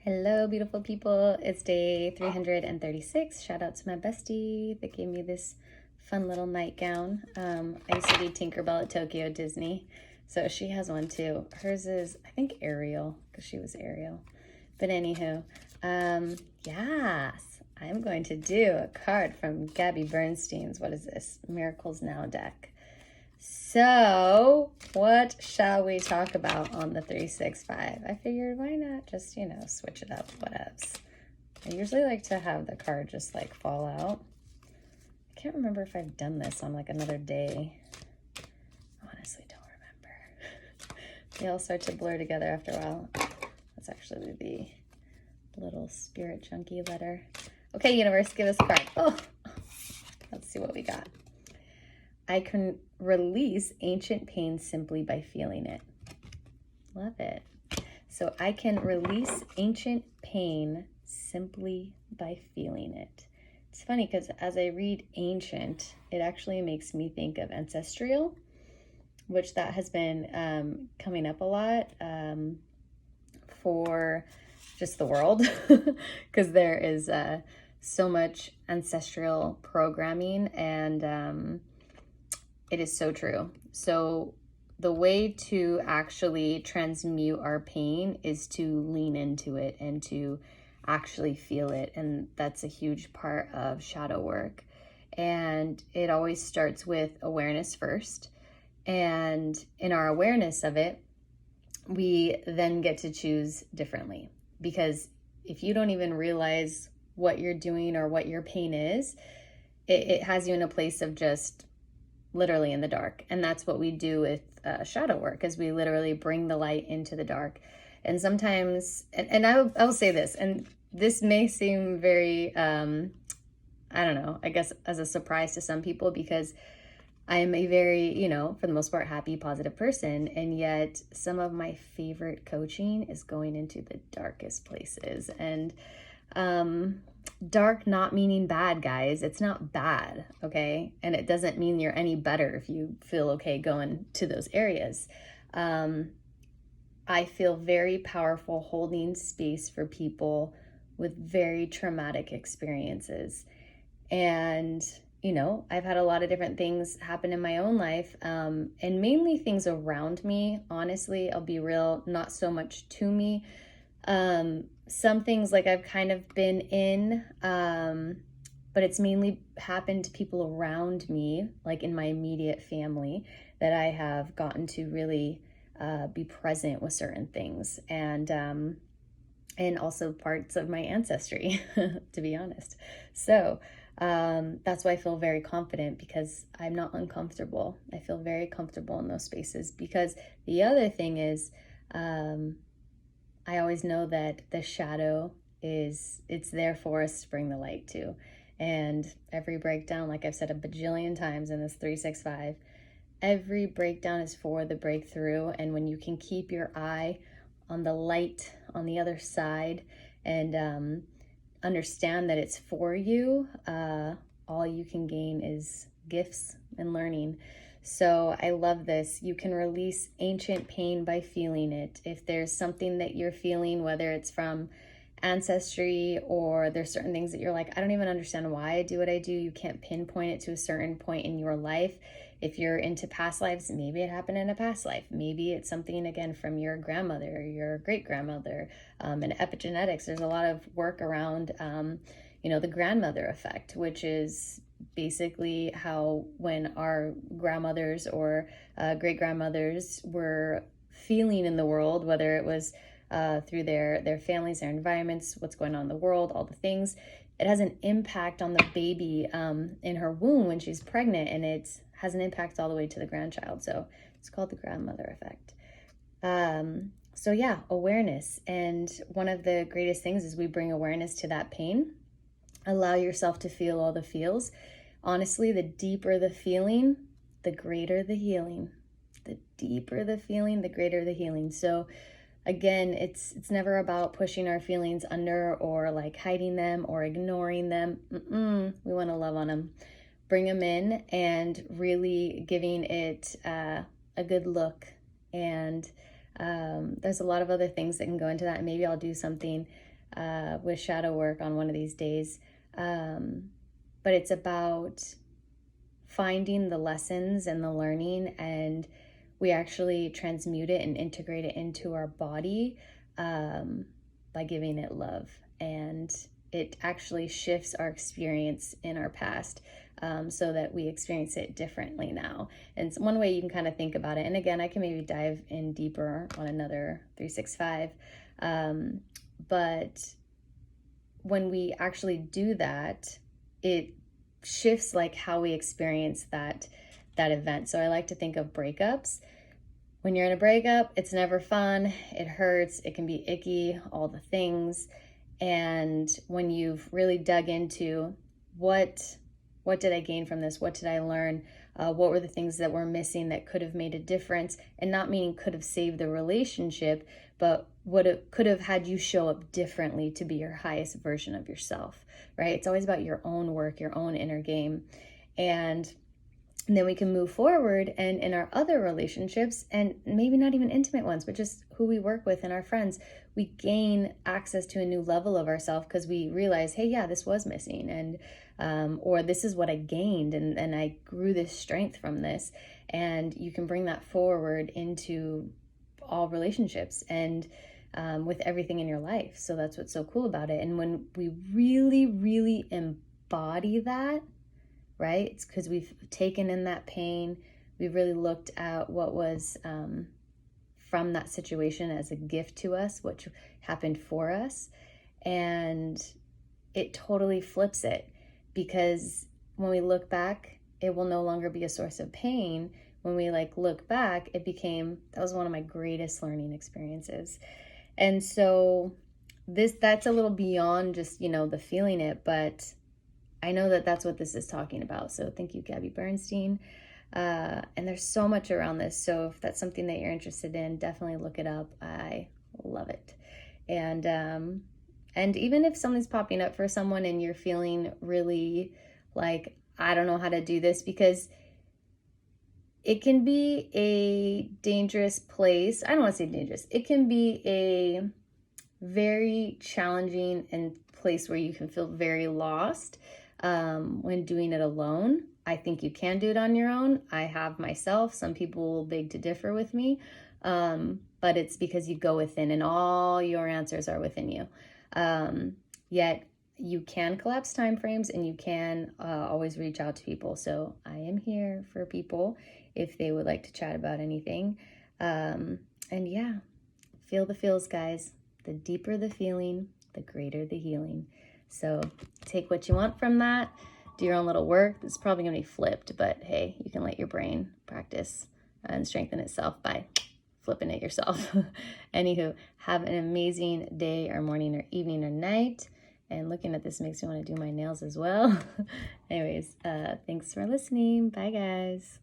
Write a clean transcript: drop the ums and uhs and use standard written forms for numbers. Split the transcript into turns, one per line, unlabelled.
Hello, beautiful people. It's day 336. Shout out to my bestie that gave me this fun little nightgown. I used to be Tinkerbell at Tokyo Disney, so she has one too. Hers is, I think, Ariel, because she was Ariel. But anywho, yes, I'm going to do a card from Gabby Bernstein's, what is this? Miracles Now deck. So, what shall we talk about on the 365? I figured why not just, switch it up, whatevs. I usually like to have the card just like fall out. I can't remember if I've done this on like another day. Honestly, don't remember. They all start to blur together after a while. That's actually the little spirit chunky letter. Okay, universe, give us a card. Oh, let's see what we got. I can release ancient pain simply by feeling it. Love it. So I can release ancient pain simply by feeling it. It's funny because as I read ancient, it actually makes me think of ancestral, which that has been coming up a lot for just the world because there is so much ancestral programming and it is so true. So the way to actually transmute our pain is to lean into it and to actually feel it. And that's a huge part of shadow work. And it always starts with awareness first. And in our awareness of it, we then get to choose differently. Because if you don't even realize what you're doing or what your pain is, it has you in a place of just literally in the dark. And that's what we do with shadow work, is we literally bring the light into the dark. And sometimes, and I will say this, and this may seem very, I don't know, I guess as a surprise to some people, because I'm a very, for the most part, happy, positive person. And yet some of my favorite coaching is going into the darkest places. And dark not meaning bad, guys. It's not bad, okay? And it doesn't mean you're any better if you feel okay going to those areas. I feel very powerful holding space for people with very traumatic experiences. And, I've had a lot of different things happen in my own life, and mainly things around me. Honestly, I'll be real, not so much to me. Some things like I've kind of been in, but it's mainly happened to people around me, like in my immediate family, that I have gotten to really be present with certain things, and also parts of my ancestry, to be honest. So that's why I feel very confident, because I'm not uncomfortable. I feel very comfortable in those spaces, because the other thing is, I always know that the shadow it's there for us to bring the light to. And every breakdown, like I've said a bajillion times in this 365, every breakdown is for the breakthrough. And when you can keep your eye on the light on the other side and understand that it's for you, all you can gain is gifts and learning. So I love this. You can release ancient pain by feeling it. If there's something that you're feeling, whether it's from ancestry or there's certain things that you're like, I don't even understand why I do what I do. You can't pinpoint it to a certain point in your life. If you're into past lives, maybe it happened in a past life. Maybe it's something, again, from your grandmother, or your great-grandmother. And epigenetics, there's a lot of work around, the grandmother effect, which is basically how when our grandmothers or great-grandmothers were feeling in the world, whether it was through their families, their environments, what's going on in the world, all the things, it has an impact on the baby in her womb when she's pregnant, and it has an impact all the way to the grandchild. So it's called the grandmother effect. So yeah, awareness. And one of the greatest things is we bring awareness to that pain. Allow yourself to feel all the feels. Honestly, the deeper the feeling, the greater the healing. The deeper the feeling, the greater the healing. So again, it's never about pushing our feelings under or like hiding them or ignoring them. We want to love on them. Bring them in and really giving it a good look. And there's a lot of other things that can go into that. And maybe I'll do something with shadow work on one of these days. But it's about finding the lessons and the learning, and we actually transmute it and integrate it into our body by giving it love. And it actually shifts our experience in our past, so that we experience it differently now. And it's one way you can kind of think about it. And again, I can maybe dive in deeper on another 365. But when we actually do that, it shifts like how we experience that event. So I like to think of breakups. When you're in a breakup, it's never fun. It hurts. It can be icky, all the things. And when you've really dug into what did I gain from this? What did I learn? What were the things that were missing that could have made a difference? And not meaning could have saved the relationship, but what it could have had you show up differently to be your highest version of yourself, right? It's always about your own work, your own inner game. And then we can move forward, and in our other relationships, and maybe not even intimate ones, but just who we work with and our friends, we gain access to a new level of ourselves because we realize, hey, yeah, this was missing, and or this is what I gained, and I grew this strength from this. And you can bring that forward into all relationships and with everything in your life. So that's what's so cool about it. And when we really, really embody that, right? It's because we've taken in that pain. We've really looked at what was from that situation as a gift to us, which happened for us. And it totally flips it, because when we look back, it will no longer be a source of pain. When we look back, that was one of my greatest learning experiences. And so that's a little beyond just, the feeling it, but I know that that's what this is talking about. So thank you, Gabby Bernstein. And there's so much around this. So if that's something that you're interested in, definitely look it up. I love it. And even if something's popping up for someone and you're feeling really like, I don't know how to do this, because it can be a dangerous place. I don't want to say dangerous. It can be a very challenging and place where you can feel very lost when doing it alone. I think you can do it on your own. I have myself. Some people will beg to differ with me, but it's because you go within and all your answers are within you. Yet you can collapse time frames, and you can always reach out to people. So I am here for people if they would like to chat about anything. And yeah, feel the feels, guys. The deeper the feeling, the greater the healing. So take what you want from that. Do your own little work. It's probably going to be flipped, but hey, you can let your brain practice and strengthen itself by flipping it yourself. Anywho, have an amazing day or morning or evening or night. And looking at this makes me want to do my nails as well. Anyways, thanks for listening. Bye, guys.